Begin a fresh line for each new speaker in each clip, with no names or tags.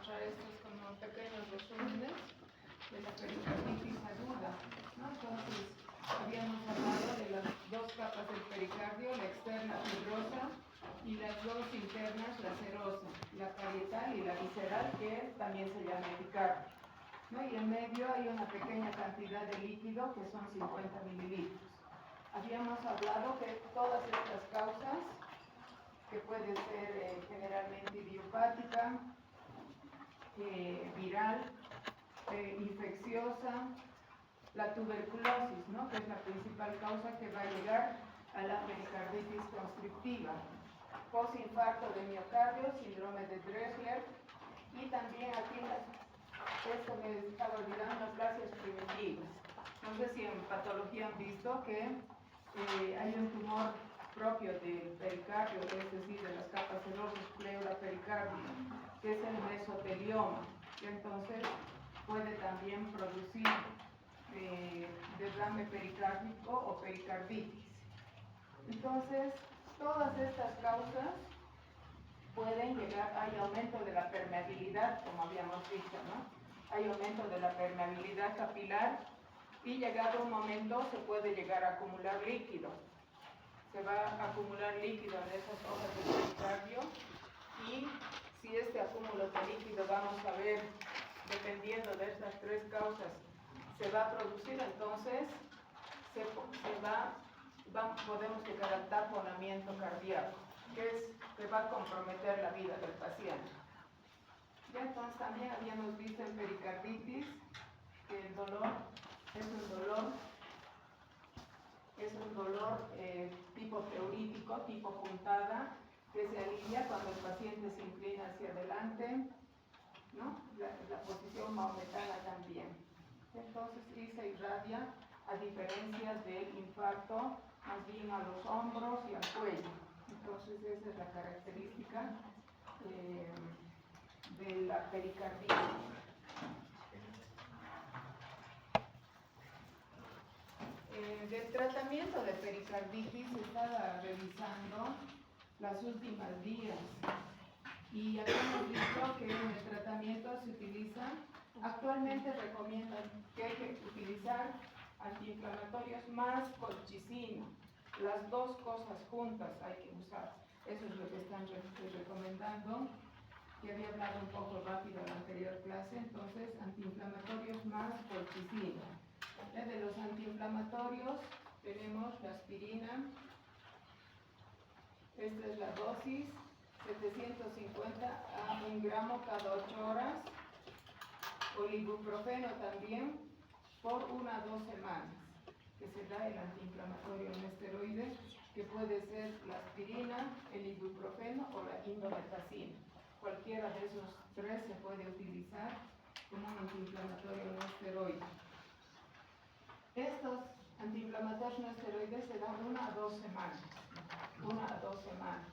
mostrar estos como pequeños resúmenes de la pericarditis aguda, ¿no? Entonces, habíamos hablado de las dos capas del pericardio, la externa fibrosa y las dos internas, la serosa, la parietal y la visceral, que también se llama epicardio, ¿no? Y en medio hay una pequeña cantidad de líquido que son 50 mililitros. Habíamos hablado que todas estas causas, que puede ser generalmente idiopática, viral, infecciosa, la tuberculosis, ¿no? Que es la principal causa que va a llegar a la pericarditis constrictiva, postinfarto de miocardio, síndrome de Dressler, y también aquí esto me estaba olvidando, las plasias primitivas. No sé si en patología han visto que hay un tumor propio del pericardio, es decir, de las capas serosas, pleura pericardio, que es el mesotelioma, que entonces puede también producir derrame pericárdico o pericarditis. Entonces, todas estas causas pueden llegar, hay aumento de la permeabilidad, como habíamos dicho, ¿no? Hay aumento de la permeabilidad capilar y llegado un momento se puede llegar a acumular líquido. Se va a acumular líquido en esas hojas del pericardio y si este acúmulo de líquido, vamos a ver, dependiendo de estas tres causas, se va a producir, entonces podemos llegar al taponamiento cardíaco, que va a comprometer la vida del paciente. Ya entonces también habíamos visto en pericarditis que el dolor es un dolor tipo teurítico, tipo puntada, que se alivia cuando el paciente se inclina hacia adelante, ¿no? La posición maometana también. Entonces, y se irradia, a diferencia del infarto, más bien a los hombros y al cuello. Entonces, esa es la característica de la pericarditis. Del tratamiento de pericarditis estaba revisando las últimas guías y aquí hemos visto que en el tratamiento se utiliza, actualmente recomiendan que hay que utilizar antiinflamatorios más colchicina, las dos cosas juntas hay que usar, eso es lo que están recomendando. Ya había hablado un poco rápido en la anterior clase, entonces antiinflamatorios más colchicina. De los antiinflamatorios tenemos la aspirina, esta es la dosis, 750 a 1 gramo cada 8 horas, o el ibuprofeno también por 1 a 2 semanas, que se da el antiinflamatorio no esteroide, que puede ser la aspirina, el ibuprofeno o la indometacina. Cualquiera de esos tres se puede utilizar como un antiinflamatorio no esteroide. Estos antiinflamatorios no esteroides se dan 1 a 2 semanas. 1 a 2 semanas.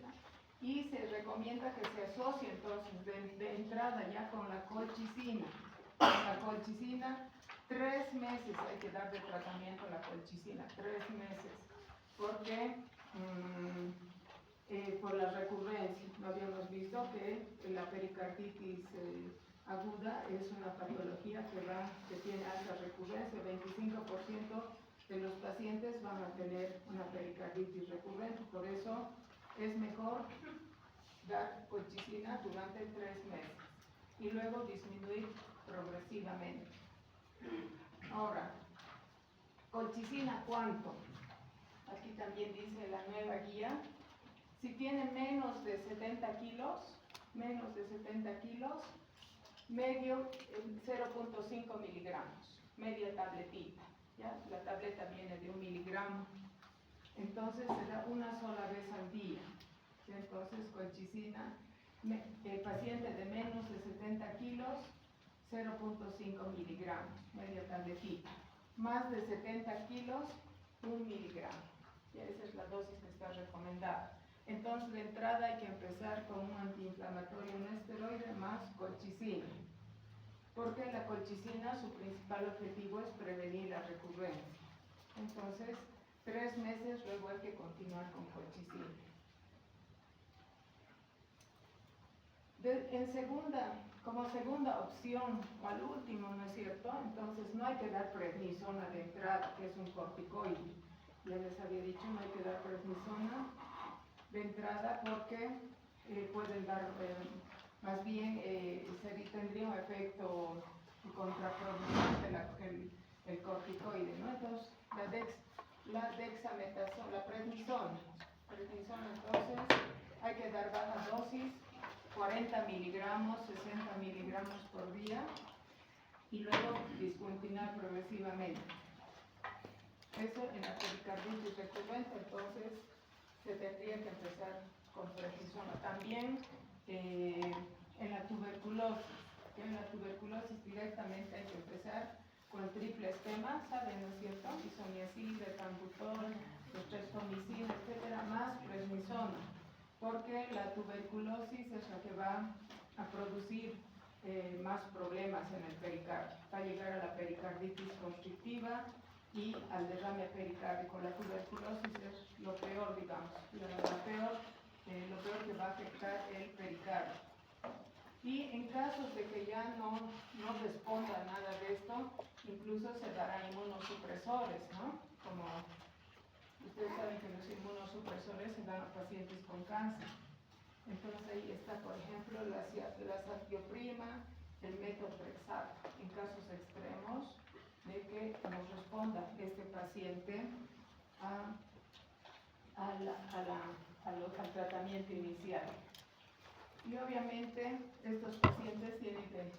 ¿Ya? Y se recomienda que se asocie entonces de entrada ya con la colchicina. Con la colchicina, 3 meses hay que dar de tratamiento a la colchicina, 3 meses. Porque por la recurrencia, no habíamos visto que la pericarditis aguda es una patología que tiene alta recurrencia, 25% de los pacientes van a tener una pericarditis recurrente, por eso es mejor dar colchicina durante 3 meses y luego disminuir progresivamente. Ahora, colchicina, ¿cuánto? Aquí también dice la nueva guía. Si tiene menos de 70 kilos, medio 0.5 miligramos, media tabletita, ¿ya? La tableta viene de 1 miligramo, entonces se da una sola vez al día. Entonces, colchicina, paciente de menos de 70 kilos, 0.5 miligramos, media tabletita. Más de 70 kilos, 1 miligramo. Y esa es la dosis que está recomendada. Entonces, de entrada hay que empezar con un antiinflamatorio no esteroide más colchicina. Porque la colchicina, su principal objetivo es prevenir la recurrencia. Entonces, 3 meses, luego hay que continuar con colchicina. Como segunda opción, o al último, ¿no es cierto? Entonces no hay que dar prednisona de entrada, que es un corticoide. Ya les había dicho, no hay que dar prednisona de entrada porque pueden dar, más bien tendría un efecto contraproducente el corticoide, ¿no? Entonces la dexametasona, la prednisona, entonces hay que dar baja dosis, 40 miligramos, 60 miligramos por día, y luego discontinuar progresivamente. Eso en la pericarditis recurrente, entonces se tendría que empezar con prednisona. También en la tuberculosis. En la tuberculosis directamente hay que empezar con el triple esquema, ¿saben, no es cierto? Isoniazid, etambutol, estreptomicina, etcétera, más prednisona, porque la tuberculosis es la que va a producir más problemas en el pericardio. Va a llegar a la pericarditis constrictiva y al derrame pericárdico. La tuberculosis es lo peor, digamos, lo peor que va a afectar el pericardio. Y en casos de que ya no responda a nada de esto, incluso se darán inmunosupresores, ¿no? Como ustedes saben que los inmunosupresores se dan a pacientes con cáncer. Entonces ahí está, por ejemplo, la satioprima, el metotrexato, en casos extremos de que no responda este paciente al tratamiento inicial. Y obviamente estos pacientes tienen que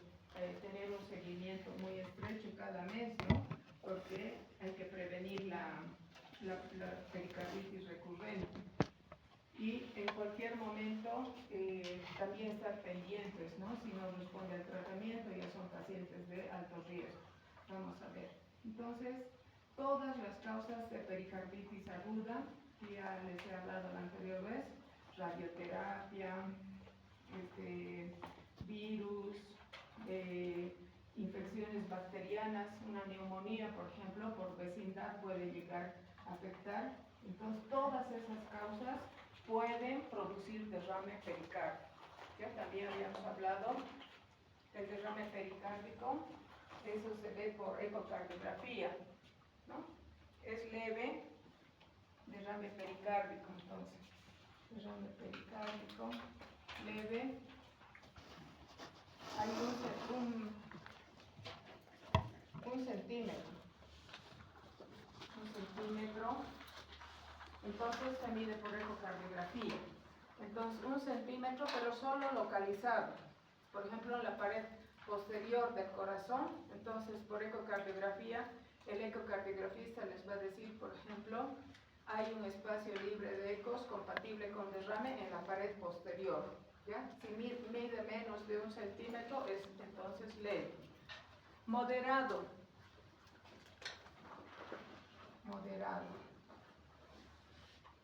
tener un seguimiento muy estrecho cada mes, ¿no? Porque hay que prevenir la pericarditis recurrente. Y en cualquier momento también estar pendientes, ¿no? Si no responde al tratamiento, ya son pacientes de alto riesgo. Vamos a ver. Entonces, todas las causas de pericarditis aguda, ya les he hablado la anterior vez, radioterapia, virus, infecciones bacterianas, una neumonía, por ejemplo, por vecindad puede llegar a afectar. Entonces, todas esas causas pueden producir derrame pericárdico. Ya también habíamos hablado del derrame pericárdico, eso se ve por ecocardiografía, ¿no? Es leve, derrame pericárdico, entonces, derrame pericárdico, leve. Hay un centímetro, entonces se mide por ecocardiografía. Entonces, 1 centímetro, pero solo localizado. Por ejemplo, en la pared posterior del corazón, entonces por ecocardiografía, el ecocardiografista les va a decir, por ejemplo, hay un espacio libre de ecos compatible con derrame en la pared posterior. ¿Ya? Si mide menos de 1 centímetro, es entonces leve. Moderado.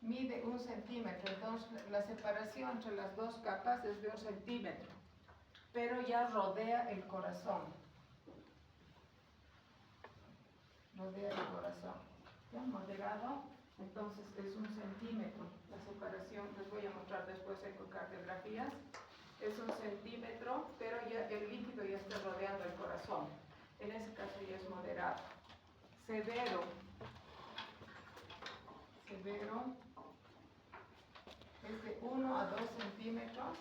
Mide 1 centímetro, entonces la separación entre las dos capas es de 1 centímetro, pero ya rodea el corazón. ¿Ya? Moderado, entonces es 1 centímetro. La separación, les voy a mostrar después ecocardiografías, es 1 centímetro, pero ya el líquido ya está rodeando el corazón. En ese caso ya es moderado. Severo es de 1 a 2 centímetros,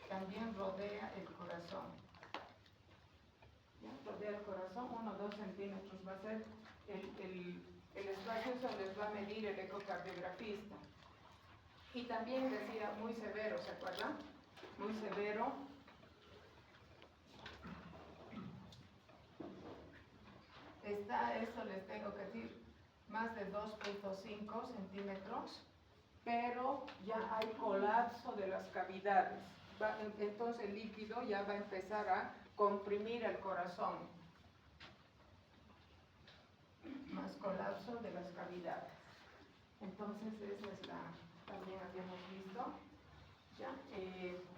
también rodea el corazón. ¿Ya? Rodea el corazón, 1 o 2 centímetros va a ser el espacio, eso les va a medir el ecocardiografista. Y también decía muy severo, ¿se acuerdan? Muy severo. Esto les tengo que decir, más de 2.5 centímetros, pero ya hay colapso de las cavidades. Entonces el líquido ya va a empezar a comprimir el corazón. Más colapso de las cavidades. Entonces esa es también habíamos visto. ¿Ya?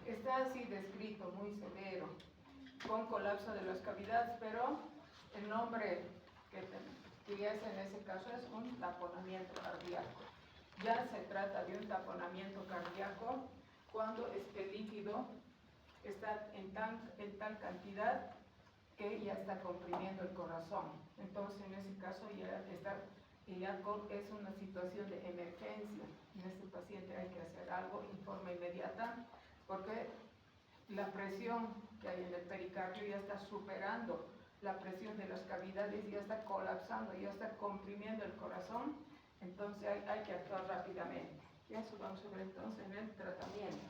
Está así descrito, muy severo, con colapso de las cavidades, pero el nombre que es en ese caso es un taponamiento cardíaco. Ya se trata de un taponamiento cardíaco cuando este líquido está en tal cantidad que ya está comprimiendo el corazón. Entonces, en ese caso ya es una situación de emergencia. En este paciente hay que hacer algo en forma inmediata, porque la presión que hay en el pericardio ya está superando la presión de las cavidades, ya está colapsando, ya está comprimiendo el corazón. Entonces hay que actuar rápidamente. Y eso vamos a ver entonces en el tratamiento.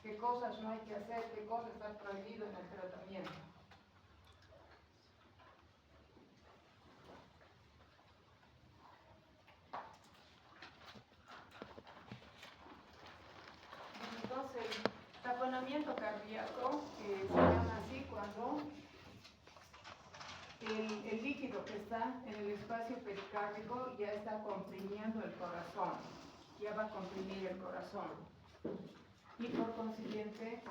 ¿Qué cosas no hay que hacer? ¿Qué cosas están prohibidas en el tratamiento? Entonces, taponamiento cardíaco se llama así cuando el líquido que está en el espacio pericárdico ya está comprimiendo el corazón, ya va a comprimir el corazón. Y por consiguiente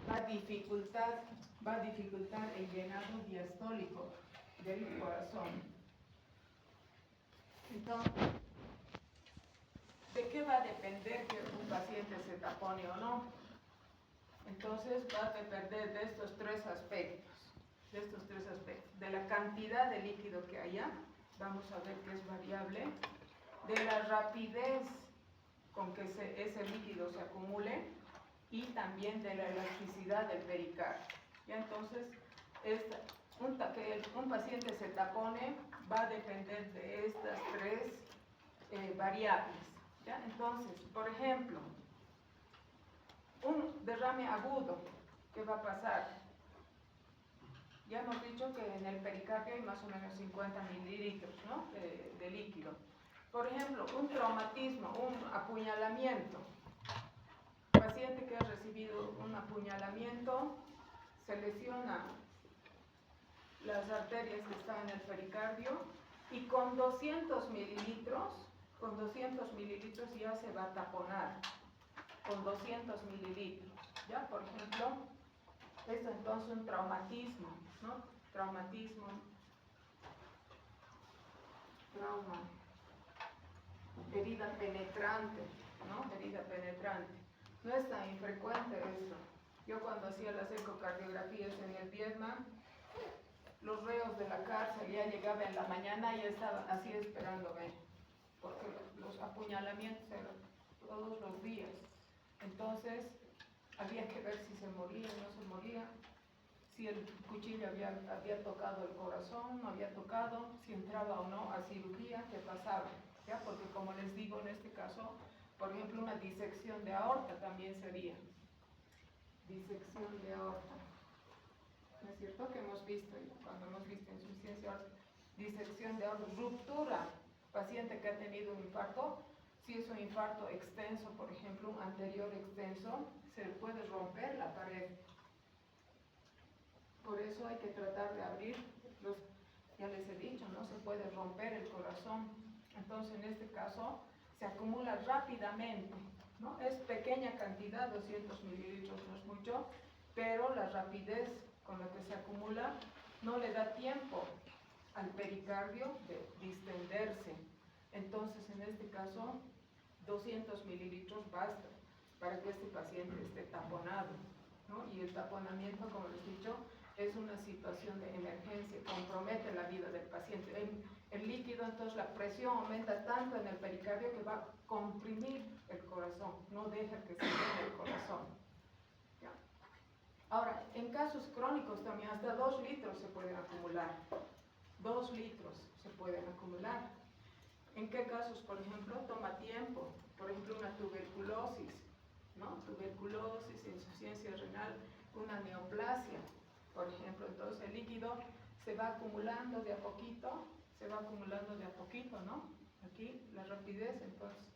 va a dificultar el llenado diastólico del corazón. Entonces, ¿de qué va a depender que un paciente se tapone o no? Entonces va a depender de estos tres aspectos. De la cantidad de líquido que haya, vamos a ver que es variable, de la rapidez con que ese líquido se acumule y también de la elasticidad del pericardio. ¿Ya? Entonces, que un paciente se tapone va a depender de estas tres variables. ¿Ya? Entonces, por ejemplo, un derrame agudo, ¿qué va a pasar? Ya hemos dicho que en el pericardio hay más o menos 50 mililitros, ¿no?, de líquido. Por ejemplo, un traumatismo, un apuñalamiento. Paciente que ha recibido un apuñalamiento, se lesiona las arterias que están en el pericardio y con 200 mililitros ya se va a taponar. Con 200 mililitros. ¿Ya? Por ejemplo, esto entonces un traumatismo, ¿no? Trauma, herida penetrante, ¿no? Herida penetrante. No es tan infrecuente esto. Yo cuando hacía las ecocardiografías en el Vietnam, los reos de la cárcel ya llegaban en la mañana y ya estaban así esperándome, porque los apuñalamientos eran todos los días. Entonces, había que ver si se moría o no se moría, si el cuchillo había tocado el corazón, no había tocado, si entraba o no a cirugía, qué pasaba. ¿Ya? Porque como les digo, en este caso, por ejemplo, una disección de aorta también sería. Disección de aorta. ¿No es cierto? Que hemos visto, cuando hemos visto insuficiencia aórtica, disección de aorta, ruptura, paciente que ha tenido un infarto. Si es un infarto extenso, por ejemplo, un anterior extenso, se puede romper la pared. Por eso hay que tratar de abrir ya les he dicho, no se puede romper el corazón. Entonces, en este caso, se acumula rápidamente, ¿no? Es pequeña cantidad, 200 mililitros no es mucho, pero la rapidez con la que se acumula no le da tiempo al pericardio de distenderse. Entonces, en este caso, 200 mililitros basta para que este paciente esté taponado, ¿no? Y el taponamiento, como les he dicho, es una situación de emergencia, compromete la vida del paciente. El líquido, entonces la presión aumenta tanto en el pericardio que va a comprimir el corazón, no deja que se llene el corazón. ¿Ya? Ahora, en casos crónicos también hasta 2 litros se pueden acumular. 2 litros se pueden acumular. ¿En qué casos, por ejemplo? Toma tiempo. Por ejemplo, una tuberculosis, ¿no? Tuberculosis, insuficiencia renal, una neoplasia, por ejemplo. Entonces el líquido se va acumulando de a poquito, ¿no? Aquí la rapidez, entonces,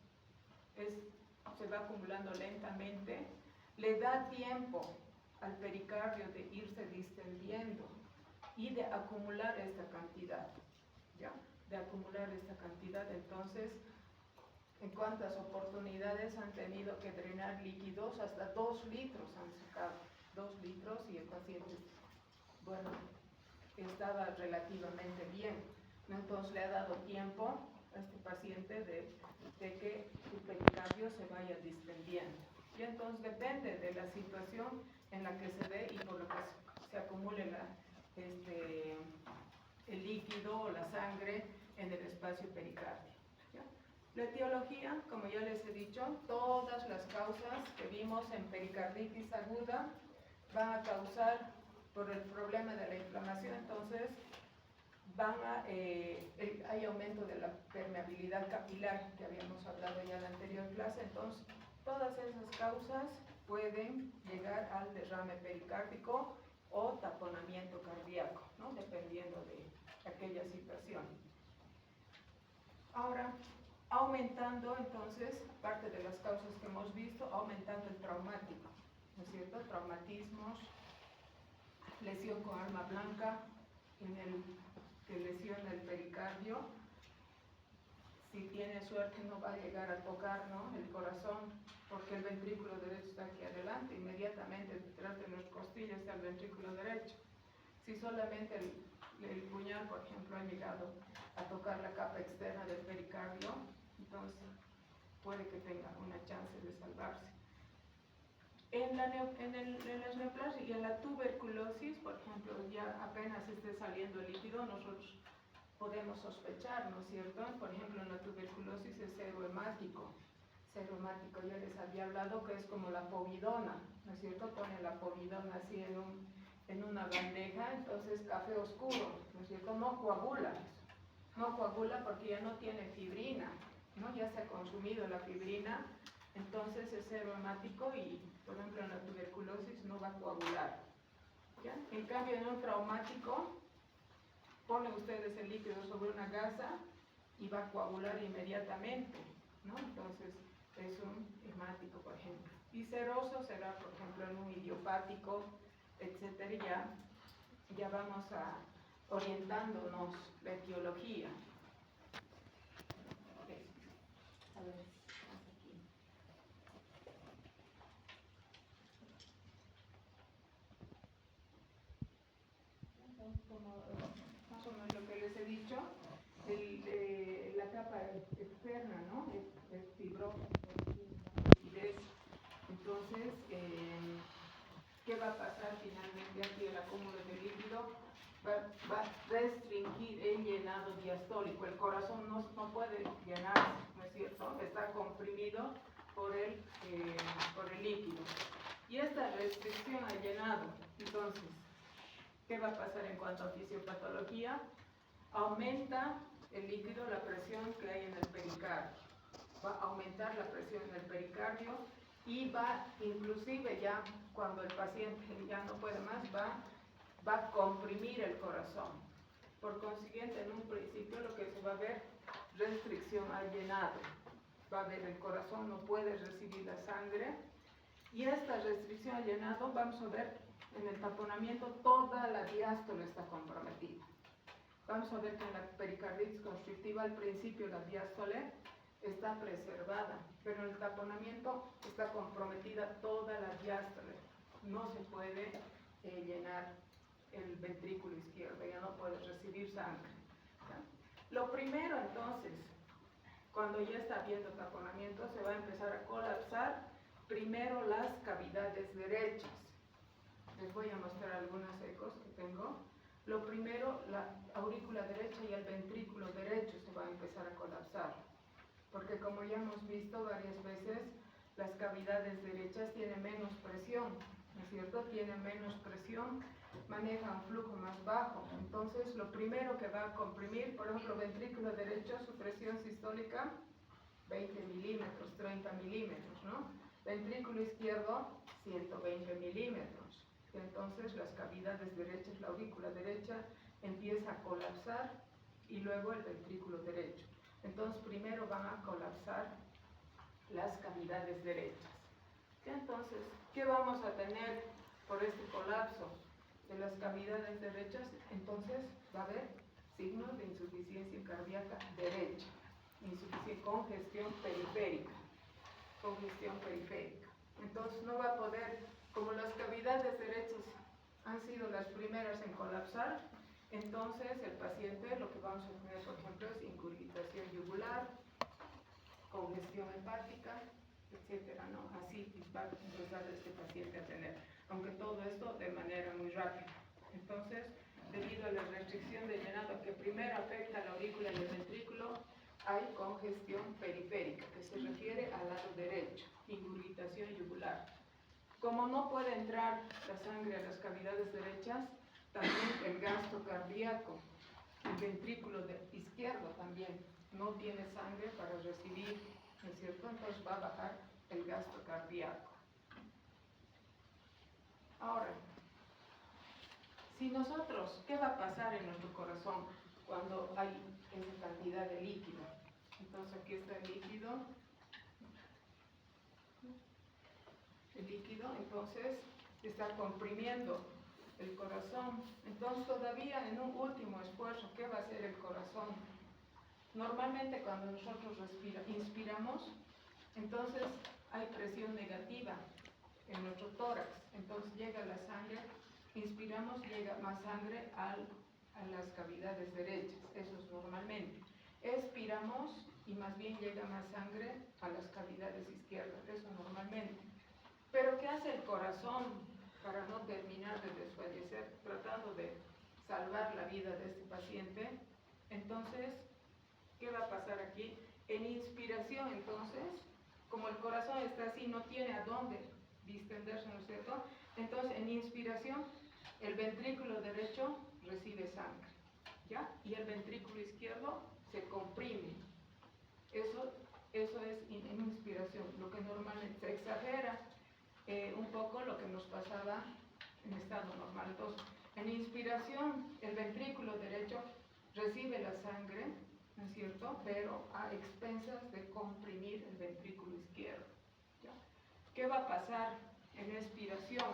se va acumulando lentamente. Le da tiempo al pericardio de irse distendiendo y de acumular esta cantidad, ¿ya? De acumular esta cantidad. Entonces, ¿en cuántas oportunidades han tenido que drenar líquidos? Hasta 2 litros han sacado, 2 litros, y el paciente, bueno, estaba relativamente bien. Entonces le ha dado tiempo a este paciente de que su pericardio se vaya distendiendo. Y entonces depende de la situación en la que se ve líquido o la sangre en el espacio pericardio. ¿Ya? La etiología, como ya les he dicho, todas las causas que vimos en pericarditis aguda van a causar por el problema de la inflamación, entonces hay aumento de la permeabilidad capilar que habíamos hablado ya en la anterior clase, entonces todas esas causas pueden llegar al derrame pericárdico o taponamiento cardíaco, ¿no? Dependiendo de aquella situación. Ahora, aumentando entonces, aparte de las causas que hemos visto, aumentando el traumático, ¿no es cierto? Traumatismos, lesión con arma blanca, que lesiona el pericardio. Si tiene suerte no va a llegar a tocar, ¿no?, el corazón, porque el ventrículo derecho está aquí adelante, inmediatamente detrás de las costillas está el ventrículo derecho. Si solamente el puñal, por ejemplo, ha llegado a tocar la capa externa del pericardio, entonces puede que tenga una chance de salvarse. En las neoplasias y en la tuberculosis, por ejemplo, ya apenas esté saliendo el líquido, nosotros podemos sospechar, ¿no es cierto? Por ejemplo, en la tuberculosis es cero hemático. Cero hemático, ya les había hablado que es como la povidona, ¿no es cierto? Pone la povidona así en una bandeja, entonces café oscuro, ¿no es cierto? No coagula. No coagula porque ya no tiene fibrina, ¿no? Ya se ha consumido la fibrina, entonces es cero hemático y, por ejemplo, en la tuberculosis no va a coagular. ¿Ya? En cambio, en un traumático, ponen ustedes el líquido sobre una gasa y va a coagular inmediatamente, ¿no? Entonces, es un hemático, por ejemplo. Y seroso será, por ejemplo, en un idiopático, etcétera, ya vamos orientándonos la etiología. A ver, aquí. Como más o menos lo que les he dicho, la capa externa, ¿no?, es fibrosa, entonces, ¿qué va a pasar finalmente aquí? El acúmulo de líquido va a restringir el llenado diastólico. El corazón no puede llenarse, ¿no es cierto? Está comprimido por el líquido. Y esta restricción al llenado, entonces, ¿qué va a pasar en cuanto a fisiopatología? Aumenta el líquido, la presión que hay en el pericardio. Va a aumentar la presión en el pericardio y va, inclusive ya cuando el paciente ya no puede más, va a comprimir el corazón. Por consiguiente, en un principio lo que se va a ver, restricción al llenado. Va a ver el corazón no puede recibir la sangre y esta restricción al llenado, vamos a ver en el taponamiento toda la diástole está comprometida. Vamos a ver que en la pericarditis constrictiva al principio la diástole está preservada, pero en el taponamiento está comprometida toda la diástole. No se puede llenar el ventrículo izquierdo, ya no puede recibir sangre. ¿Ya? Lo primero entonces, cuando ya está habiendo taponamiento, se va a empezar a colapsar primero las cavidades derechas. Les voy a mostrar algunos ecos que tengo. Lo primero, la aurícula derecha y el ventrículo derecho se va a empezar a colapsar, porque como ya hemos visto varias veces, las cavidades derechas tienen menos presión, ¿no es cierto? Tienen menos presión, manejan flujo más bajo. Entonces, lo primero que va a comprimir, por ejemplo, ventrículo derecho, su presión sistólica, 20 milímetros, 30 milímetros, ¿no? Ventrículo izquierdo, 120 milímetros. Entonces las cavidades derechas, la aurícula derecha empieza a colapsar y luego el ventrículo derecho. Entonces primero van a colapsar las cavidades derechas. Entonces, ¿qué vamos a tener por este colapso de las cavidades derechas? Entonces va a haber signos de insuficiencia cardíaca derecha, congestión periférica. Congestión periférica. Entonces no va a poder, como las cavidades derechas han sido las primeras en colapsar, entonces el paciente lo que vamos a tener, por ejemplo, es incurgitación yugular, congestión hepática, etcétera, ¿no? Así va a empezar este paciente a tener, aunque todo esto de manera muy rápida. Entonces, debido debido a la restricción de llenado que primero afecta a la aurícula y el ventrículo, hay congestión periférica, que se refiere al lado derecho, ingurgitación yugular. Como no puede entrar la sangre a las cavidades derechas, también el gasto cardíaco, el ventrículo izquierdo también no tiene sangre para recibir, ¿no es cierto? Entonces va a bajar el gasto cardíaco. Ahora, si nosotros, ¿qué va a pasar en nuestro corazón cuando hay esa cantidad de líquido? Entonces aquí está el líquido, entonces está comprimiendo el corazón. Entonces todavía en un último esfuerzo, ¿qué va a hacer el corazón? Normalmente cuando nosotros inspiramos, entonces hay presión negativa en nuestro tórax, entonces llega la sangre, inspiramos, llega más sangre a las cavidades derechas, eso es normalmente. Expiramos y más bien llega más sangre a las cavidades izquierdas, eso normalmente. Pero ¿qué hace el corazón para no terminar de desfallecer, tratando de salvar la vida de este paciente? Entonces, ¿qué va a pasar aquí? En inspiración, entonces, como el corazón está así, no tiene a dónde distenderse, ¿no es cierto? Entonces, en inspiración, el ventrículo derecho recibe sangre, ¿ya? Y el ventrículo izquierdo se comprime. Eso es en inspiración, lo que normalmente se exagera un poco lo que nos pasaba en estado normal. Entonces, en inspiración, el ventrículo derecho recibe la sangre, ¿no es cierto?, pero a expensas de comprimir el ventrículo izquierdo, ¿ya? ¿Qué va a pasar en expiración?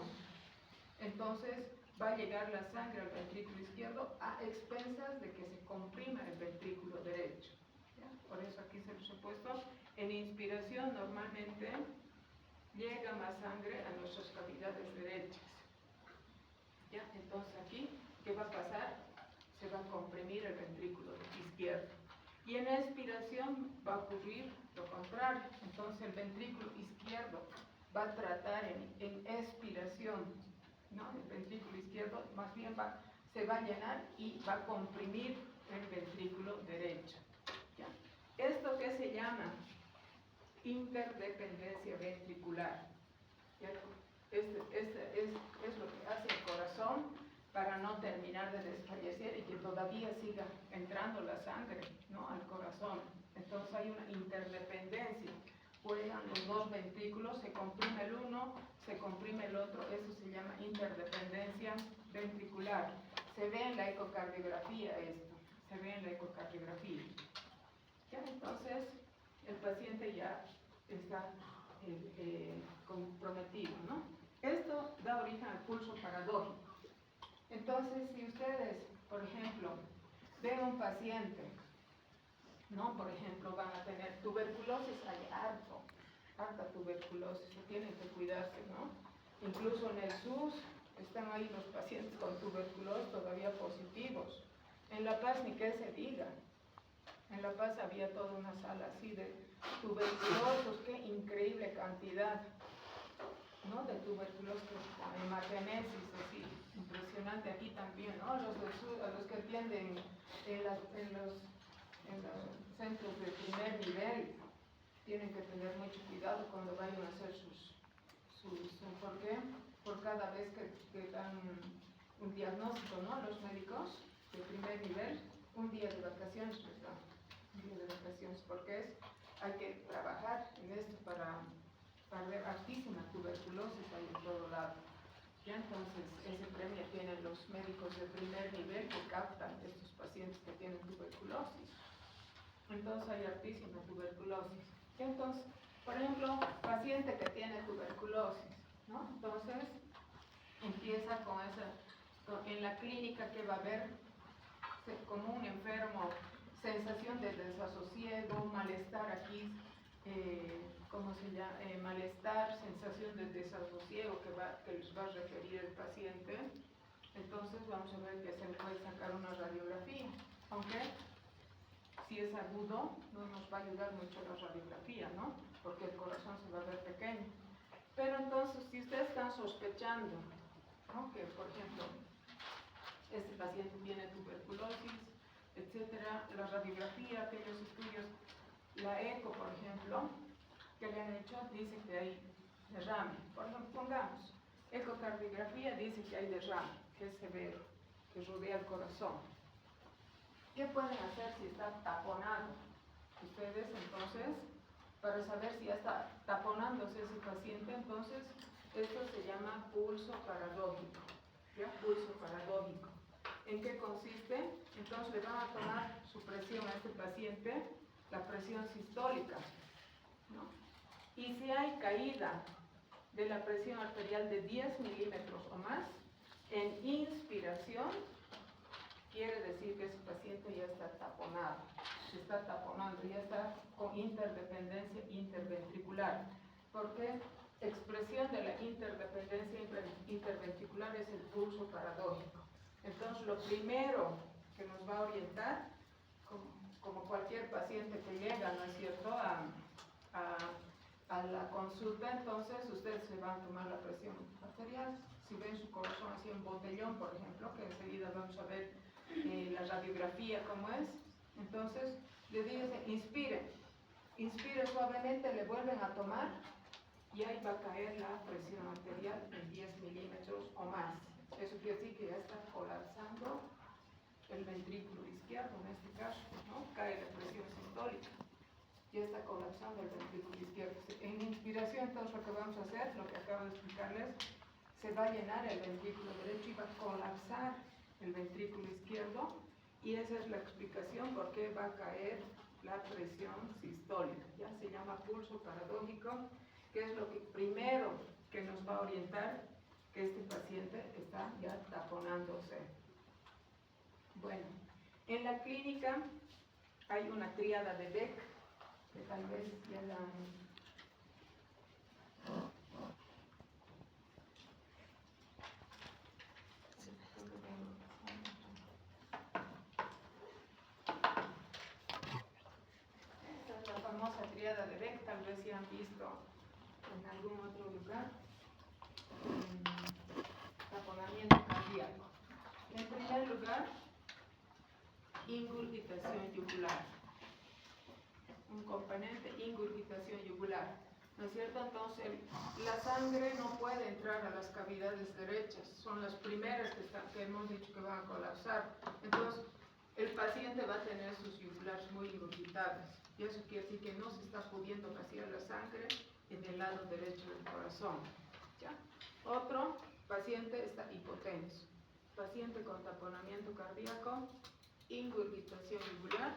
Entonces va a llegar la sangre al ventrículo izquierdo a expensas de que se comprima el ventrículo derecho, ¿ya? Por eso aquí se los he puesto. En inspiración normalmente llega más sangre a nuestras cavidades derechas, ¿ya? Entonces aquí, ¿qué va a pasar? Se va a comprimir el ventrículo izquierdo. Y en expiración va a ocurrir lo contrario. Entonces el ventrículo izquierdo va a tratar en expiración, ¿no? El ventrículo izquierdo más bien se va a llenar y va a comprimir el ventrículo derecho, ¿ya? ¿Esto qué se llama? Interdependencia ventricular. Es lo que hace el corazón para no terminar de desfallecer y que todavía siga entrando la sangre, ¿no?, al corazón. Entonces hay una interdependencia. Juegan los dos ventrículos, se comprime el uno, se comprime el otro, eso se llama interdependencia ventricular. Se ve en la ecocardiografía esto, se ve en la ecocardiografía. ¿Ya? Entonces el paciente ya está comprometido, ¿no? Esto da origen al pulso paradójico. Entonces, si ustedes, por ejemplo, ven a un paciente, ¿no? Por ejemplo, van a tener tuberculosis, hay harta tuberculosis, tienen que cuidarse, ¿no? Incluso en el SUS están ahí los pacientes con tuberculosis todavía positivos. En La Paz ni qué se diga. En La Paz había toda una sala así de tuberculosos, qué increíble cantidad, ¿no?, de tuberculosis, hematemesis, así, impresionante. Aquí también, ¿no? Los del sur, a los que atienden en los centros de primer nivel, tienen que tener mucho cuidado cuando vayan a hacer ¿por qué? Por cada vez que dan un diagnóstico, ¿no?, los médicos de primer nivel, un día de vacaciones les dan. De vacaciones, porque hay que trabajar en esto para ver altísima tuberculosis ahí en todo lado. ¿Ya? Entonces, ese premio tienen los médicos de primer nivel que captan estos pacientes que tienen tuberculosis. Entonces, hay altísima tuberculosis. Entonces, por ejemplo, paciente que tiene tuberculosis, ¿no? Entonces, empieza en la clínica que va a haber como un enfermo, sensación de desasosiego, malestar aquí, ¿cómo se llama? Malestar, sensación de desasosiego que les va a referir el paciente. Entonces vamos a ver que se le puede sacar una radiografía, aunque si es agudo no nos va a ayudar mucho la radiografía, ¿no?, porque el corazón se va a ver pequeño. Pero entonces, si ustedes están sospechando, ¿no?, que por ejemplo este paciente tiene ya la radiografía, aquellos estudios, la eco, por ejemplo, que le han hecho, dice que hay derrame. Por ejemplo, pongamos, ecocardiografía dice que hay derrame, que es severo, que rodea el corazón. ¿Qué pueden hacer si está taponado? Ustedes, entonces, para saber si ya está taponándose ese paciente, entonces, esto se llama pulso paradójico. ¿Ya? Pulso paradójico. ¿En qué consiste? Entonces le van a tomar su presión a este paciente, la presión sistólica, ¿no? Y si hay caída de la presión arterial de 10 milímetros o más, en inspiración, quiere decir que ese paciente ya está taponado, se está taponando, ya está con interdependencia interventricular. Porque expresión de la interdependencia interventricular es el pulso paradójico. Entonces, lo primero que nos va a orientar, como cualquier paciente que llega, ¿no es cierto?, a la consulta, entonces ustedes se van a tomar la presión arterial. Si ven su corazón así en botellón, por ejemplo, que enseguida vamos a ver la radiografía cómo es, entonces le dicen, inspire suavemente, le vuelven a tomar y ahí va a caer la presión arterial en 10 milímetros o más. Eso quiere decir que ya está colapsando el ventrículo izquierdo, en este caso, ¿no? Cae la presión sistólica, ya está colapsando el ventrículo izquierdo. En inspiración, entonces, lo que vamos a hacer, lo que acabo de explicarles, se va a llenar el ventrículo derecho y va a colapsar el ventrículo izquierdo, y esa es la explicación por qué va a caer la presión sistólica. Ya se llama pulso paradójico, que es lo que primero que nos va a orientar que este paciente está ya taponándose. Bueno, en la clínica hay una tríada de Beck, que tal vez ya la han... Esta es la famosa tríada de Beck, tal vez ya han visto en algún otro lugar. Taponamiento cardíaco. En primer lugar, ingurgitación yugular. Un componente, ingurgitación yugular. ¿No es cierto? Entonces, la sangre no puede entrar a las cavidades derechas. Son las primeras que hemos dicho que van a colapsar. Entonces, el paciente va a tener sus yugulares muy ingurgitadas. Y eso quiere decir que no se está pudiendo vaciar la sangre en el lado derecho del corazón. ¿Ya? Otro paciente está hipotenso. Paciente con taponamiento cardíaco, ingurgitación yugular,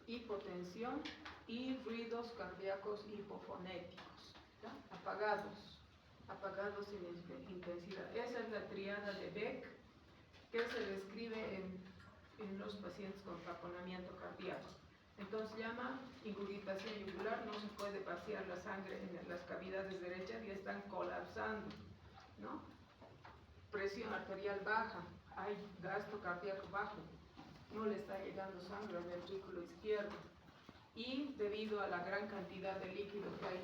hipotensión y ruidos cardíacos hipofonéticos, ¿ya? Apagados sin intensidad. Esa es la tríada de Beck que se describe en los pacientes con taponamiento cardíaco. Entonces se llama ingurgitación yugular, no se puede vaciar la sangre en las cavidades derechas y están colapsando, ¿no? Presión arterial baja, hay gasto cardíaco bajo, no le está llegando sangre al ventrículo izquierdo, y debido a la gran cantidad de líquido que hay,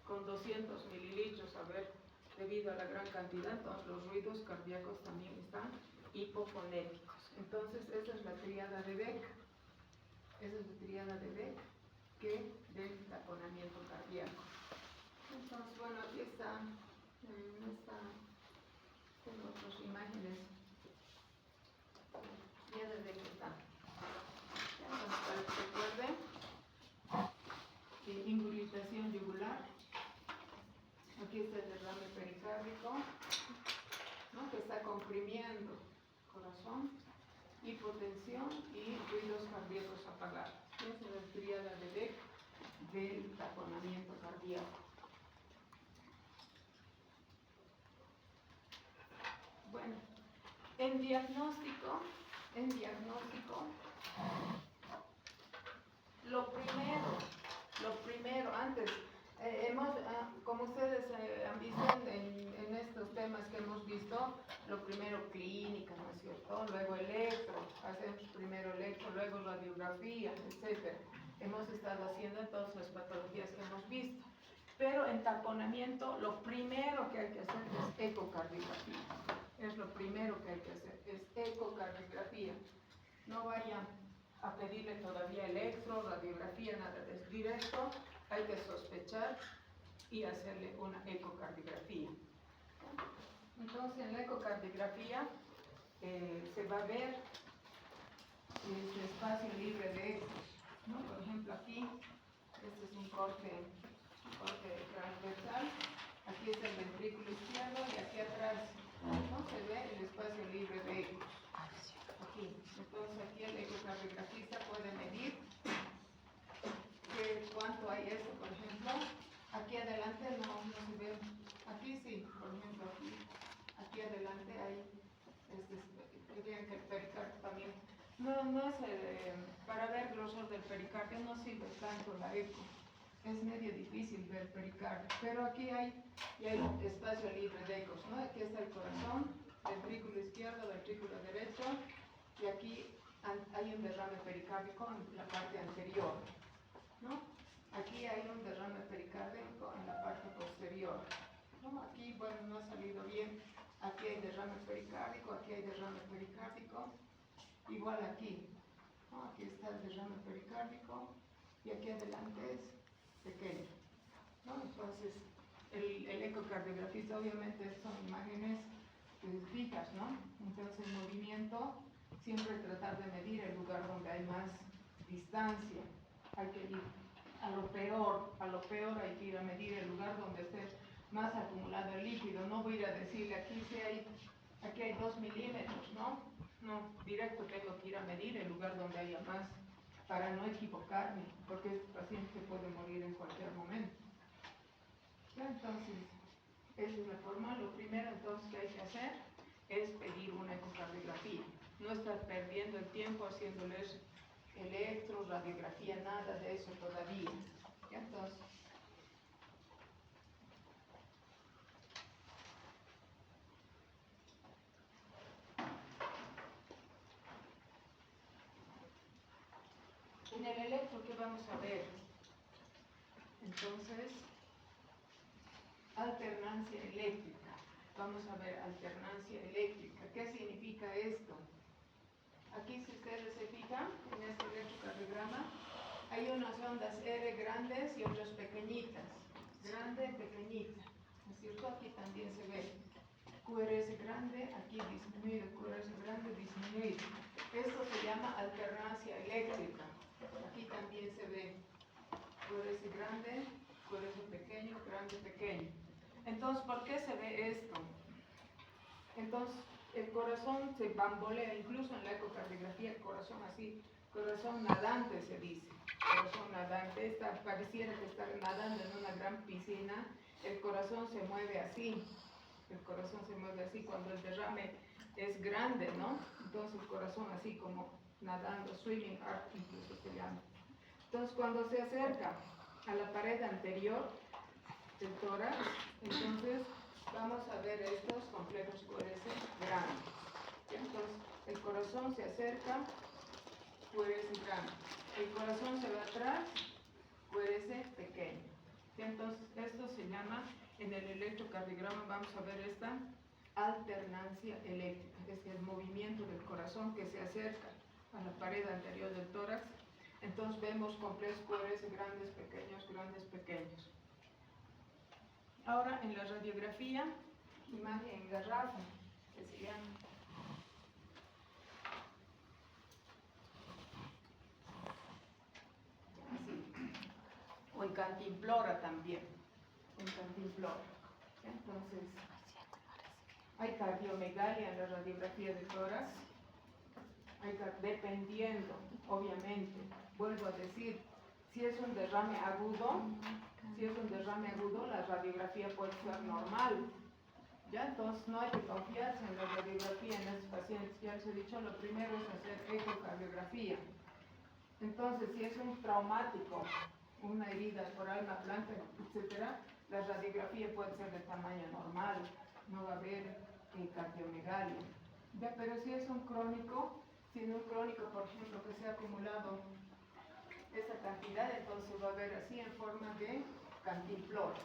con 200 mililitros, a ver, debido a la gran cantidad, entonces los ruidos cardíacos también están hipofonéticos. Entonces esa es la tríada de Beck. Esa es la tríada de Beck, que del taponamiento cardíaco. Entonces, bueno, aquí está, tengo otras imágenes. Ya desde que está. Entonces, para que recuerden, ingurgitación yugular. Aquí está el derrame pericárdico, ¿no? Que está comprimiendo el corazón. Hipotensión y ruidos cardíacos apagados. Esa es la tríada de Beck del taponamiento cardíaco. Bueno, en diagnóstico, lo primero, antes, como ustedes han visto en estos temas que hemos visto, lo primero clínica, ¿no es cierto? Luego electro, hacemos primero electro, luego radiografía, etc. Hemos estado haciendo entonces las patologías que hemos visto. Pero en taponamiento, lo primero que hay que hacer es ecocardiografía. Es lo primero que hay que hacer, es ecocardiografía. No vayan a pedirle todavía electro, radiografía, nada de eso. Directo, hay que sospechar y hacerle una ecocardiografía. Entonces, en la ecocardiografía se va a ver este espacio libre de ecos, ¿no? Por ejemplo, aquí, este es un corte transversal, aquí está el ventrículo izquierdo y aquí atrás, ¿no? Se ve el espacio libre de ecos. Aquí. Entonces, aquí el ecocardiografista puede medir cuánto hay esto, por ejemplo. Aquí adelante no se ve. Aquí sí, por ejemplo, aquí adelante hay, dirían que el pericardio también. No es para ver el grosor del pericardio no sirve tanto la eco. Es medio difícil ver el pericardio, pero aquí hay espacio libre de ecos, ¿no? Aquí está el corazón, ventrículo izquierdo, ventrículo derecho, y aquí hay un derrame pericárdico en la parte anterior, ¿no? Aquí hay un derrame pericárdico en la parte posterior, ¿no? Aquí, bueno, no ha salido bien. Aquí hay derrame pericárdico, aquí hay derrame pericárdico. Igual aquí, ¿no? Aquí está el derrame pericárdico y aquí adelante es pequeño, ¿no? Entonces, el ecocardiografista obviamente son imágenes fijas, ¿no? Entonces, el movimiento, siempre tratar de medir el lugar donde hay más distancia. Hay que ir a lo peor hay que ir a medir el lugar donde esté más acumulado el líquido. No voy a ir a decirle aquí hay 2 milímetros, ¿no? No, directo tengo que ir a medir el lugar donde haya más para no equivocarme, porque este paciente puede morir en cualquier momento. ¿Ya? Entonces, esa es la forma. Lo primero entonces que hay que hacer es pedir una ecocardiografía. No estar perdiendo el tiempo haciéndoles electro, radiografía, nada de eso todavía. ¿Ya? Entonces, en el electro, ¿qué vamos a ver? Entonces, alternancia eléctrica. Vamos a ver alternancia eléctrica. ¿Qué significa esto? Aquí, si ustedes se fijan, en este electrocardiograma, hay unas ondas R grandes y otras pequeñitas. Grande, pequeñita. ¿No es cierto? Aquí también se ve. QRS grande, aquí disminuido. QRS grande, disminuido. Esto se llama alternancia eléctrica. Aquí también se ve QRS grande, QRS pequeño, grande, pequeño. Entonces, ¿por qué se ve esto? Entonces, el corazón se bambolea, incluso en la ecocardiografía, el corazón así, corazón nadante se dice, corazón nadante, pareciera que está nadando en una gran piscina, el corazón se mueve así, cuando el derrame es grande, ¿no? Entonces el corazón así como nadando, swimming heart incluso se llama. Entonces cuando se acerca a la pared anterior del tórax, entonces vamos a ver estos complejos QRS grandes. Entonces, el corazón se acerca, QRS grande. El corazón se va atrás, QRS pequeño. Entonces, esto se llama, en el electrocardiograma vamos a ver esta alternancia eléctrica, es el movimiento del corazón que se acerca a la pared anterior del tórax. Entonces, vemos complejos QRS grandes, pequeños. Ahora, en la radiografía, imagen en garrafa, que se llama. Así. O en cantimplora también. Entonces, hay cardiomegalia en la radiografía de tórax. Dependiendo, obviamente, vuelvo a decir, si es un derrame agudo, la radiografía puede ser normal. ¿Ya? Entonces no hay que confiarse en la radiografía en estos pacientes. Ya les he dicho, lo primero es hacer ecocardiografía. Entonces, si es un traumático, una herida por arma blanca, etc., la radiografía puede ser de tamaño normal, no va a haber cardiomegalia. ¿Ya? Pero si es un crónico, por ejemplo, que se ha acumulado esa cantidad, entonces va a haber así en forma de cantimplora.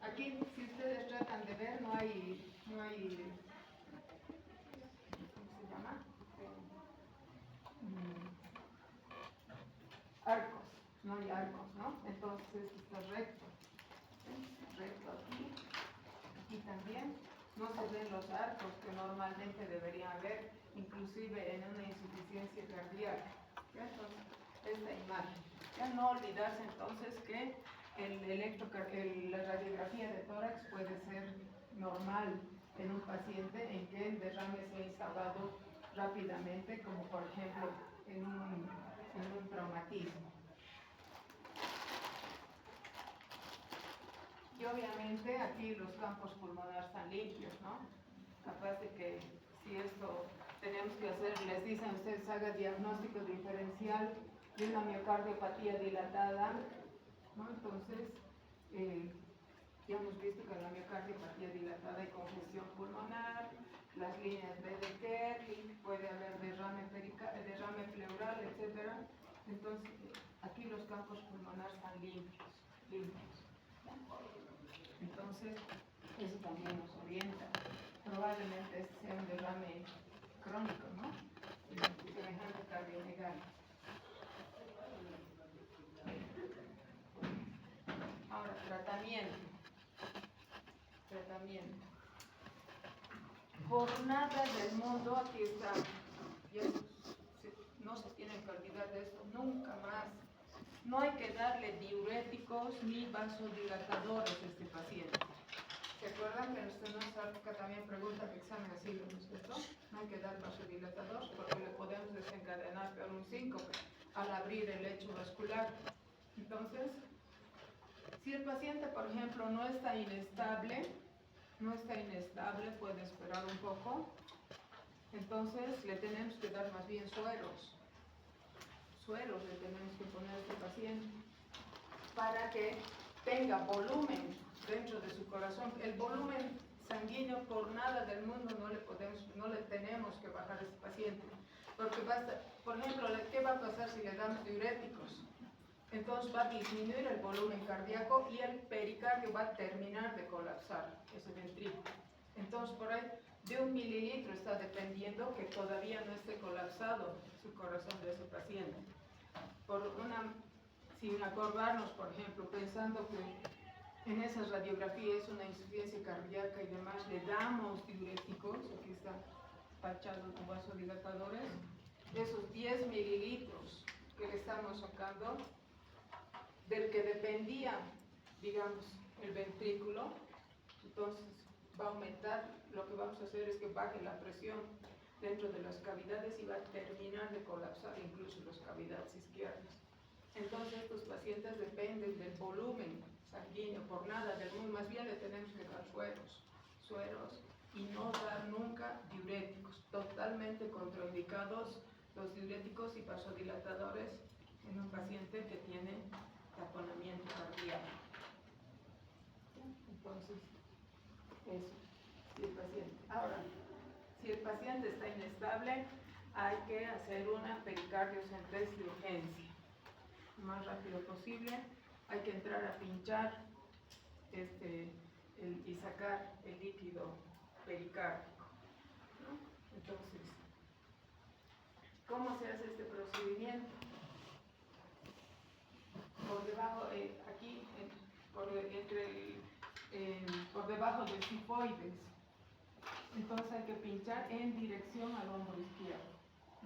Aquí, si ustedes tratan de ver, no hay no hay arcos, ¿no? Entonces esto está recto. Recto aquí también. No se ven los arcos que normalmente deberían haber, inclusive en una insuficiencia cardíaca. ¿Ya? Entonces, esta imagen. Ya no olvidarse entonces que la radiografía de tórax puede ser normal en un paciente en que el derrame se ha instaurado rápidamente, como por ejemplo en un traumatismo. Y obviamente aquí los campos pulmonares están limpios, ¿no? Capaz de que si esto tenemos que hacer, les dicen a ustedes, haga diagnóstico diferencial de una miocardiopatía dilatada, ¿no? Entonces, ya hemos visto que en la miocardiopatía dilatada hay congestión pulmonar, las líneas B de Kerley, puede haber derrame pleural, etc. Entonces, aquí los campos pulmonares están limpios. Entonces, eso también nos orienta. Probablemente este sea un derrame crónico, ¿no? Semejante cardiomegalia. Ahora, tratamiento. Por nada del mundo, aquí está, no se tienen que olvidar de esto, nunca más. No hay que darle diuréticos ni vasodilatadores a este paciente. ¿Se acuerdan que nuestra también pregunta que examen así, ¿no es cierto? No hay que dar vasodilatador porque le podemos desencadenar peor un síncope al abrir el lecho vascular. Entonces, si el paciente, por ejemplo, no está inestable, puede esperar un poco, entonces le tenemos que dar más bien sueros le tenemos que poner a este paciente para que tenga volumen dentro de su corazón. El volumen sanguíneo por nada del mundo no le tenemos que bajar a este paciente, porque basta, por ejemplo, ¿qué va a pasar si le damos diuréticos? Entonces va a disminuir el volumen cardíaco y el pericardio va a terminar de colapsar, ese ventrículo. Entonces por ahí de 1 mililitro está dependiendo que todavía no esté colapsado su corazón de ese paciente. Sin acordarnos, por ejemplo, pensando que en esa radiografía es una insuficiencia cardíaca y demás, le damos diuréticos, aquí está tachado con vasodilatadores, esos 10 mililitros que le estamos sacando, del que dependía, digamos, el ventrículo, entonces va a aumentar, lo que vamos a hacer es que baje la presión dentro de las cavidades y va a terminar de colapsar incluso las cavidades izquierdas. Entonces estos pacientes dependen del volumen sanguíneo, por nada del mundo, más bien le tenemos que dar sueros y no dar nunca diuréticos, totalmente contraindicados los diuréticos y vasodilatadores en un paciente que tiene taponamiento cardíaco. Entonces, eso, si el paciente. Ahora, si el paciente está inestable, hay que hacer una pericardiocentesis de urgencia. Lo más rápido posible, hay que entrar a pinchar y sacar el líquido pericárdico, ¿no? Entonces, ¿cómo se hace este procedimiento? Por debajo, aquí, por debajo del sifoides. Entonces hay que pinchar en dirección al hombro izquierdo.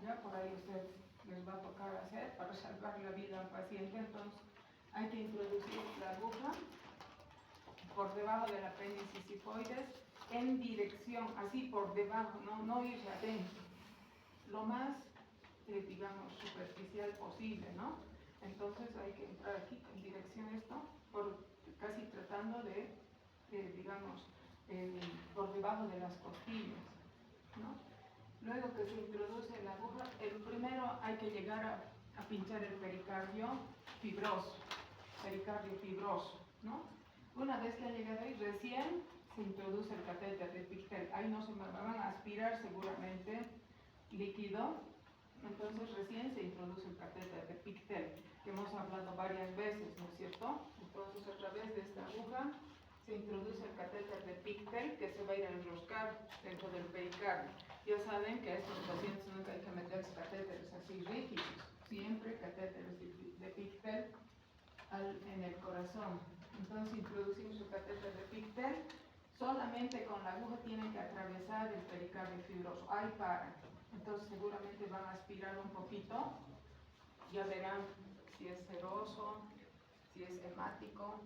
Ya por ahí usted les va a tocar hacer para salvar la vida al paciente. Entonces hay que introducir la aguja por debajo del apéndice sifoides en dirección, así por debajo, no irse adentro, lo más, digamos, superficial posible, ¿no? Entonces hay que entrar aquí en dirección esto, casi tratando de digamos, por debajo de las costillas, ¿no? Luego que se introduce la aguja, primero hay que llegar a pinchar el pericardio fibroso, ¿no? Una vez que ha llegado ahí, recién se introduce el catéter de Pictel. Ahí no se van a aspirar seguramente líquido, entonces recién se introduce el catéter de Pictel, que hemos hablado varias veces, ¿no es cierto? Entonces a través de esta aguja se introduce el catéter de Pictel que se va a ir a enroscar dentro del pericardio. Ya saben que a estos pacientes nunca hay que meter catéteres así rígidos, siempre catéteres de Pictel en el corazón. Entonces introducimos su catéter de Pictel. Solamente con la aguja tienen que atravesar el pericardio fibroso. Ahí paran. Entonces seguramente van a aspirar un poquito. Ya verán si es seroso, si es hemático,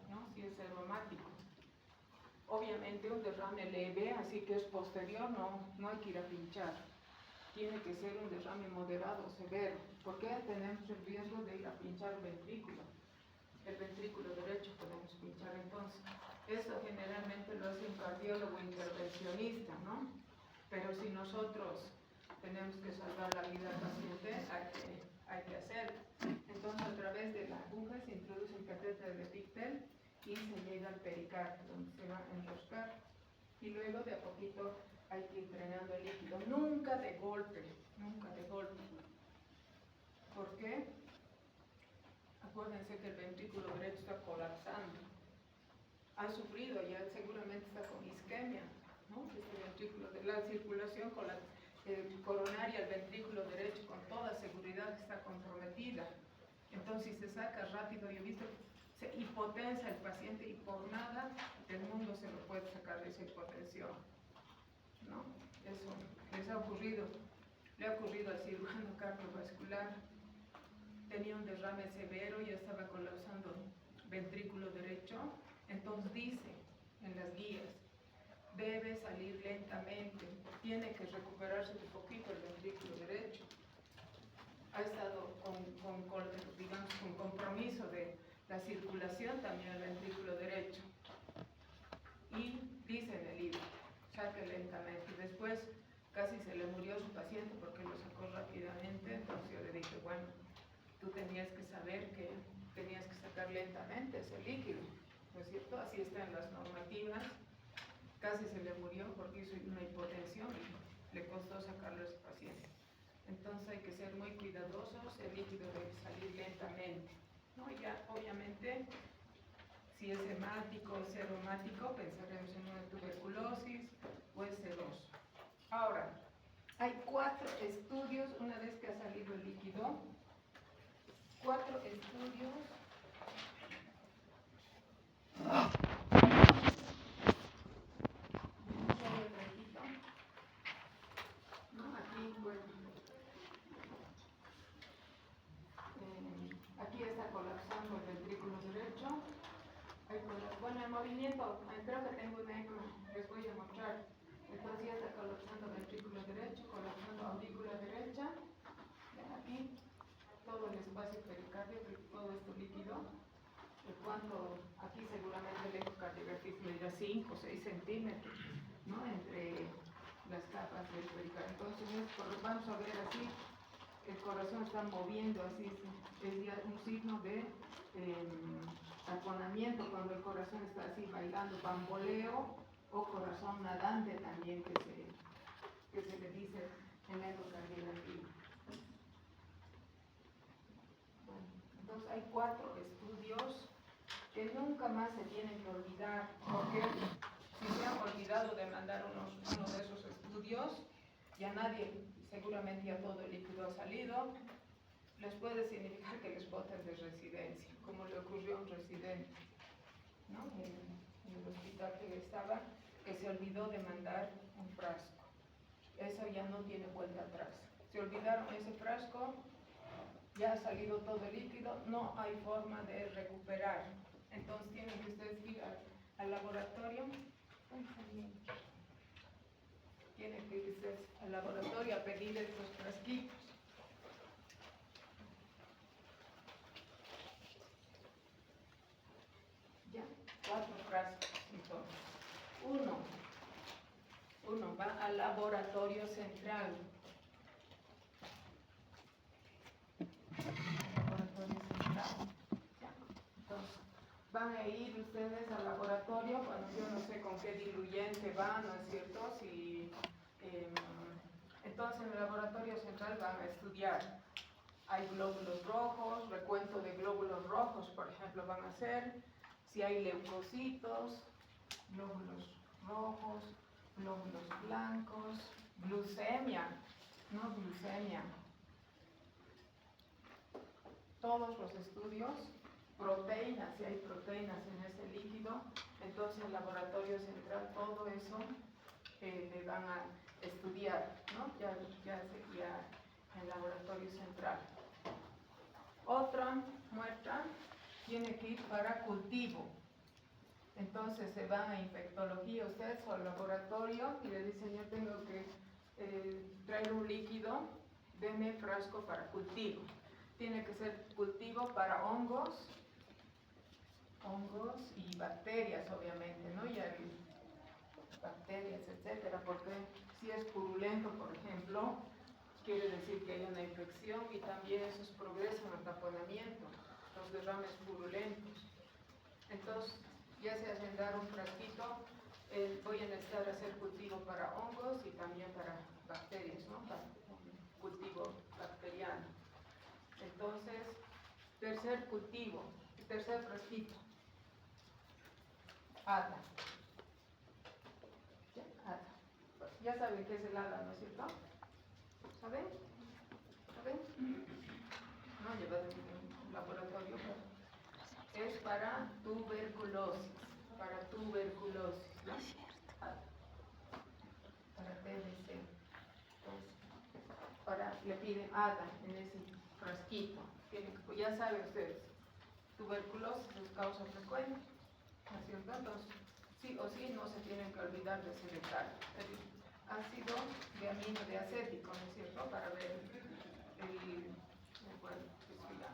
¿no? Si es serohemático. Obviamente un derrame leve, así que es posterior, no hay que ir a pinchar. Tiene que ser un derrame moderado o severo. ¿Por qué tenemos el riesgo de ir a pinchar el ventrículo derecho podemos pinchar? Entonces, eso generalmente lo hace un cardiólogo intervencionista, ¿no? Pero si nosotros tenemos que salvar la vida del paciente, hay que hacerlo. Entonces, a través de la aguja se introduce el catéter de Pictel y se llega al pericardio, donde se va a enroscar. Y luego de a poquito hay que ir drenando el líquido. Nunca de golpe, nunca de golpe. ¿Por qué? Acuérdense que el ventrículo derecho está colapsando. Ha sufrido, ya seguramente está con isquemia, ¿no? Este ventrículo, la circulación coronaria al ventrículo derecho con toda seguridad está comprometida. Entonces, si se saca rápido, yo he visto, se hipotensa el paciente y por nada del mundo se lo puede sacar de esa hipotensión, ¿no? Eso les ha ocurrido, le ha ocurrido al cirujano cardiovascular. Tenía un derrame severo, ya estaba colapsando ventrículo derecho. Entonces dice en las guías, debe salir lentamente, tiene que recuperarse un poquito el ventrículo derecho. Ha estado con compromiso de la circulación también el ventrículo derecho. Y dice en el libro, saque lentamente. Después casi se le murió su paciente porque lo sacó rápidamente. Entonces yo le dije, bueno, tú tenías que saber que tenías que sacar lentamente ese líquido, ¿no es cierto? Así está en las normativas. Casi se le murió porque hizo una hipotensión y le costó sacarlo a ese paciente. Entonces hay que ser muy cuidadosos, el líquido debe salir lentamente, ¿no? Ya obviamente, si es hemático o seromático, pensaremos en una tuberculosis o es seroso. Ahora, hay 4 estudios, una vez que ha salido el líquido, 4 estudios. Aquí está colapsando el ventrículo derecho. Bueno, el movimiento, creo que tengo un ejemplo, les voy a mostrar. Entonces ya está colapsando el ventrículo derecho, colapsando aurícula derecha. Ven aquí, todo el espacio pericárdico, todo esto líquido. Aquí seguramente el ecocardiografía medirá 5 o 6 centímetros, ¿no? Entre las capas del pericardio. Entonces vamos a ver así, el corazón está moviendo, así es ya un signo de taponamiento, cuando el corazón está así bailando, bamboleo o corazón nadante también que se le dice en la ecocardiografía. Bueno, entonces hay 4 estudios que nunca más se tienen que olvidar, porque si se han olvidado de mandar uno de esos estudios, ya nadie, seguramente ya todo el líquido ha salido, les puede significar que les boten de residencia, como le ocurrió a un residente, ¿no? En el hospital que estaba, que se olvidó de mandar un frasco. Eso ya no tiene vuelta atrás. Se olvidaron ese frasco, ya ha salido todo el líquido, no hay forma de recuperar. Entonces tienen que ustedes ir al laboratorio. Tienen que ir ustedes al laboratorio a pedir estos frasquitos. Ya, 4 frascos. Entonces, uno va al laboratorio central. Van a ir ustedes al laboratorio, bueno, yo no sé con qué diluyente van, ¿no es cierto? Entonces en el laboratorio central van a estudiar. Hay glóbulos rojos, recuento de glóbulos rojos, por ejemplo, van a hacer. Si hay leucocitos, glóbulos rojos, glóbulos blancos, glucemia, no glucemia. Todos los estudios proteínas, si hay proteínas en ese líquido, entonces el laboratorio central, todo eso le van a estudiar, ¿no? Ya sería el laboratorio central. Otra muestra tiene que ir para cultivo. Entonces se van a infectología ustedes o al laboratorio y le dicen, yo tengo que traer un líquido, denme frasco para cultivo. Tiene que ser cultivo para hongos y bacterias, obviamente, ¿no? Y hay bacterias, etcétera, porque si es purulento, por ejemplo, quiere decir que hay una infección y también esos progresan al taponamiento, los derrames purulentos. Entonces, ya se hacen dar un frasquito, voy a necesitar hacer cultivo para hongos y también para bacterias, ¿no? Cultivo bacteriano. Entonces, tercer cultivo, tercer frasquito, ADA. ¿Ya? ADA. Ya saben qué es el ADA, ¿no es cierto? ¿Saben? ¿Saben? No llevado en un laboratorio, pero es para tuberculosis, ¿no? ADA. Para TBC. Entonces, le piden ADA en ese frasquito. Ya saben ustedes, tuberculosis es causa frecuente, ¿no es cierto? Entonces, sí o sí no se tienen que olvidar de ese detalle. El ácido de amino de acético, ¿no es cierto? Para ver bueno, pues ya,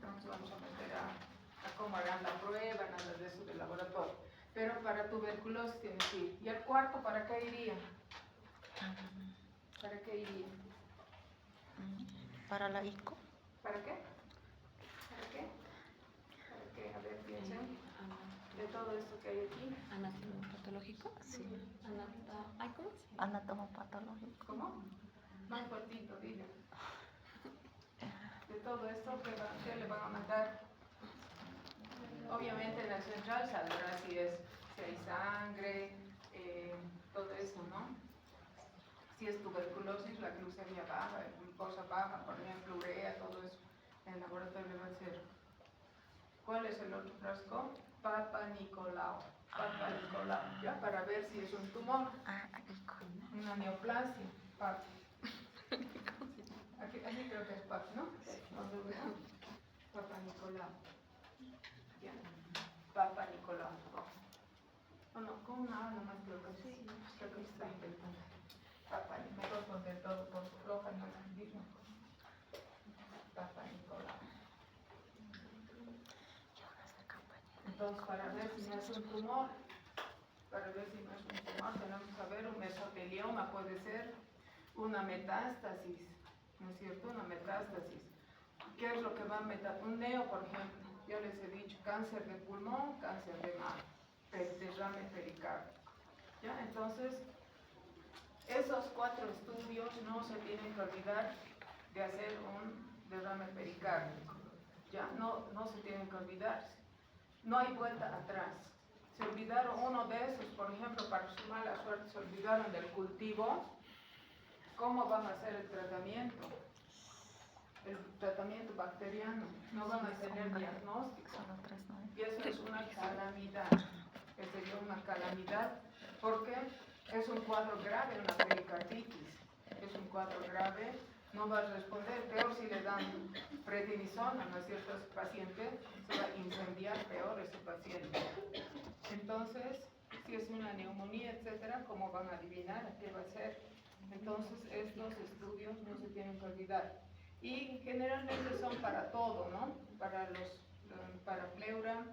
no nos vamos a meter a cómo harán la prueba, nada de eso del laboratorio. Pero para tuberculosis tiene que ir. ¿Y el cuarto para qué iría? ¿Para qué iría?
Para la ICO.
¿Para qué? ¿Para qué? ¿Para qué? A ver, piensen. De todo esto que hay aquí.
¿Anatomopatológico?
Sí.
¿Ay, cómo?
Anatomopatológico.
¿Cómo? Más cortito, dile. De todo esto, ¿qué le van a mandar? Obviamente en la central saldrá si hay sangre, todo eso, ¿no? Si es tuberculosis, la glucemia baja, la glucosa baja, por ejemplo, urea, todo eso. En el laboratorio va a ser. ¿Cuál es el otro frasco? Papa Nicolau, ¿ya? Para ver si es un tumor,
ICO.
una neoplasia, Papa. Aquí creo que es Papa, ¿no? Papa Nicolau. ¿Ya? Papa Nicolau. Oh, no, con una A nomás creo que sí. Creo que está inventando. Papa, mejor poner todo por su floja, no escribir mejor. Papa Nicolau. Entonces, para ver si no es un tumor, tenemos que ver un mesotelioma, puede ser una metástasis, ¿no es cierto? Una metástasis. ¿Qué es lo que va a metástasis? Un neo, por ejemplo, yo les he dicho, cáncer de pulmón, cáncer de mama, derrame pericárdico. ¿Ya? Entonces, esos 4 estudios no se tienen que olvidar de hacer un derrame pericárdico. ¿Ya? No se tienen que olvidarse. No hay vuelta atrás. Se olvidaron uno de esos, por ejemplo, para su mala suerte, se olvidaron del cultivo. ¿Cómo van a hacer el tratamiento? El tratamiento bacteriano. No van a tener diagnóstico. Y eso es una calamidad. Sería una calamidad porque es un cuadro grave, una pericarditis. Es un cuadro grave. No va a responder, peor si le dan prednisona, ¿no es cierto? Ese paciente se va a incendiar peor ese paciente. Entonces, si es una neumonía, etcétera, ¿cómo van a adivinar a qué va a ser? Entonces, estos estudios no se tienen que olvidar. Y generalmente son para todo, ¿no? Para pleura,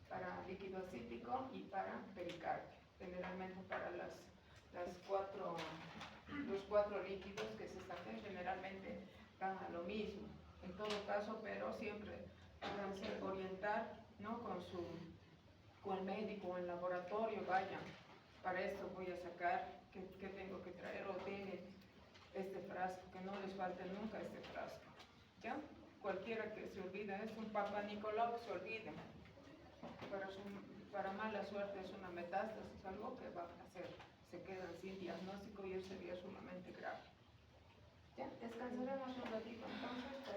para líquido acítico y para pericardio. Generalmente para los cuatro líquidos que se saquen generalmente dan a lo mismo, en todo caso, pero siempre háganse orientar, ¿no? Con el médico o el laboratorio, vayan, para esto voy a sacar, ¿qué tengo que traer? O tiene este frasco, que no les falte nunca este frasco, ¿ya? Cualquiera que se olvida, es un Papa Nicolau, se olviden, para mala suerte es una metástasis, algo que va a hacer. Se quedan sin diagnóstico y eso sería sumamente grave. ¿Ya? Descansaremos un ratito entonces.